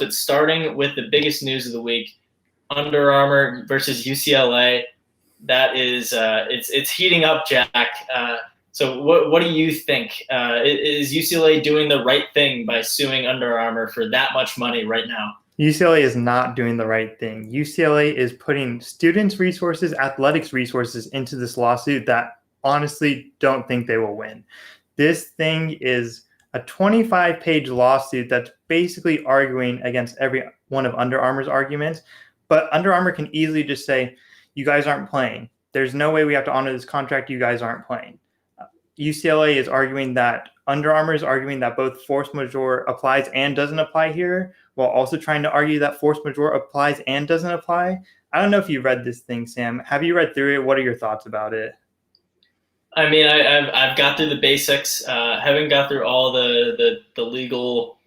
But starting with the biggest news of the week, Under Armour versus UCLA. That is, it's heating up, Jack. So what do you think? Is UCLA doing the right thing by suing Under Armour for that much money right now? UCLA is not doing the right thing. UCLA is putting students' resources, athletics resources into this lawsuit that honestly don't think they will win. This thing is a 25-page lawsuit that's basically arguing against every one of Under Armour's arguments. But Under Armour can easily just say, you guys aren't playing. There's no way we have to honor this contract. You guys aren't playing. UCLA is arguing that Under Armour is arguing that both force majeure applies and doesn't apply here, while also trying to argue that force majeure applies and doesn't apply. I don't know if you read this thing, Sam. Have you read through it? What are your thoughts about it? I mean, I've got through the basics. Haven't got through all the legal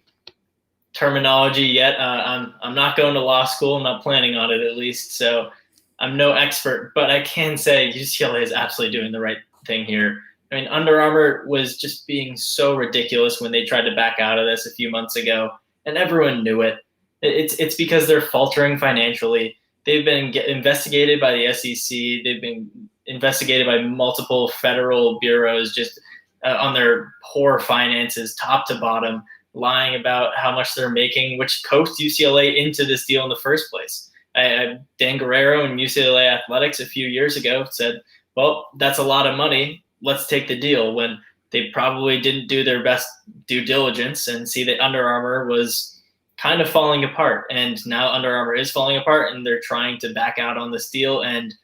terminology yet. I'm not going to law school. I'm not planning on it, at least. So I'm no expert, but I can say UCLA is absolutely doing the right thing here. I mean, Under Armour was just being so ridiculous when they tried to back out of this a few months ago, and everyone knew it. It's because they're faltering financially. They've been investigated by the SEC. They've been investigated by multiple federal bureaus just on their poor finances, top to bottom, lying about how much they're making, which coaxed UCLA into this deal in the first place. Dan Guerrero and UCLA Athletics a few years ago said, well, that's a lot of money. Let's take the deal, when they probably didn't do their best due diligence and see that Under Armour was kind of falling apart. And now Under Armour is falling apart, and they're trying to back out on this deal and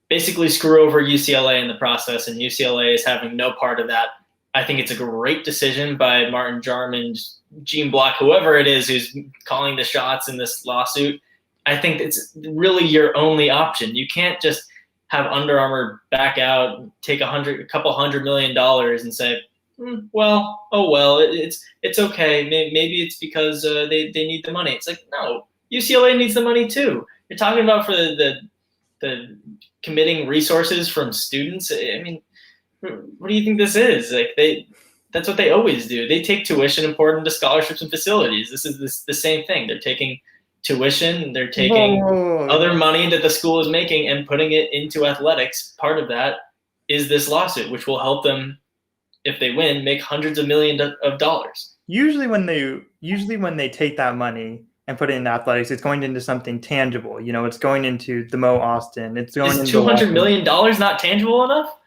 basically screw over UCLA in the process. And UCLA is having no part of that. I think it's a great decision by Martin Jarman, Gene Block, whoever it is who's calling the shots in this lawsuit. I think it's really your only option. You can't just have Under Armour back out, take a couple $100 million and say, well, it's okay. Maybe it's because they need the money. It's like, no, UCLA needs the money too. You're talking about for the committing resources from students. I mean, what do you think this is? Like that's what they always do. They take tuition and pour it into scholarships and facilities. This is the same thing. They're taking tuition, they're taking other money that the school is making and putting it into athletics. Part of that is this lawsuit, which will help them, if they win, make hundreds of millions of dollars. Usually when they take that money and put it into athletics, it's going into something tangible. You know, it's going into the Mo Austin. It's going into $200 million not tangible enough?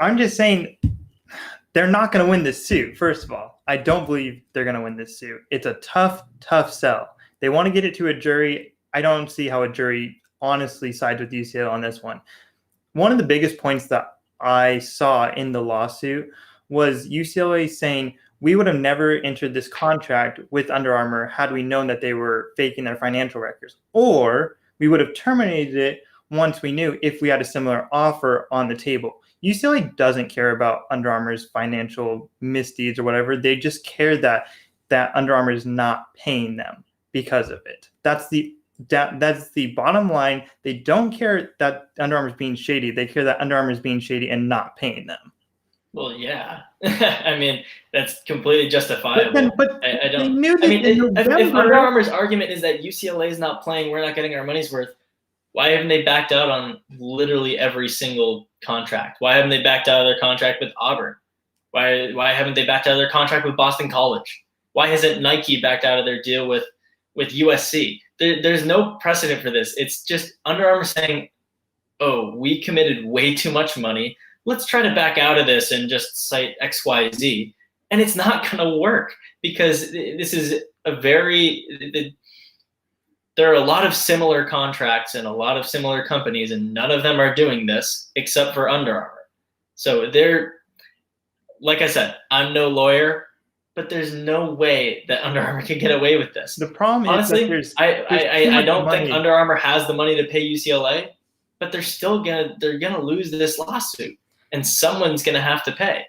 I'm just saying they're not going to win this suit. First of all, I don't believe they're going to win this suit. It's a tough sell. They want to get it to a jury. I don't see how a jury honestly sides with UCLA on this one. One of the biggest points that I saw in the lawsuit was UCLA saying, we would have never entered this contract with Under Armour had we known that they were faking their financial records, or we would have terminated it once we knew, if we had a similar offer on the table. UCLA doesn't care about Under Armour's financial misdeeds or whatever. They just care that Under Armour is not paying them because of it. That's the bottom line. They don't care that Under Armour is being shady. They care that Under Armour is being shady and not paying them. Well, yeah. I mean, that's completely justifiable. I don't. They knew that if Under Armour's argument is that UCLA is not playing, we're not getting our money's worth, why haven't they backed out on literally every single contract? Why haven't they backed out of their contract with Auburn? Why haven't they backed out of their contract with Boston College? Why hasn't Nike backed out of their deal with USC? There's no precedent for this. It's just Under Armour saying, oh, we committed way too much money. Let's try to back out of this and just cite XYZ. And it's not going to work, because this is there are a lot of similar contracts and a lot of similar companies, and none of them are doing this except for Under Armour. So like I said, I'm no lawyer, but there's no way that Under Armour can get away with this. The problem honestly, is I don't think Under Armour has the money to pay UCLA, but they're gonna lose this lawsuit, and someone's gonna have to pay.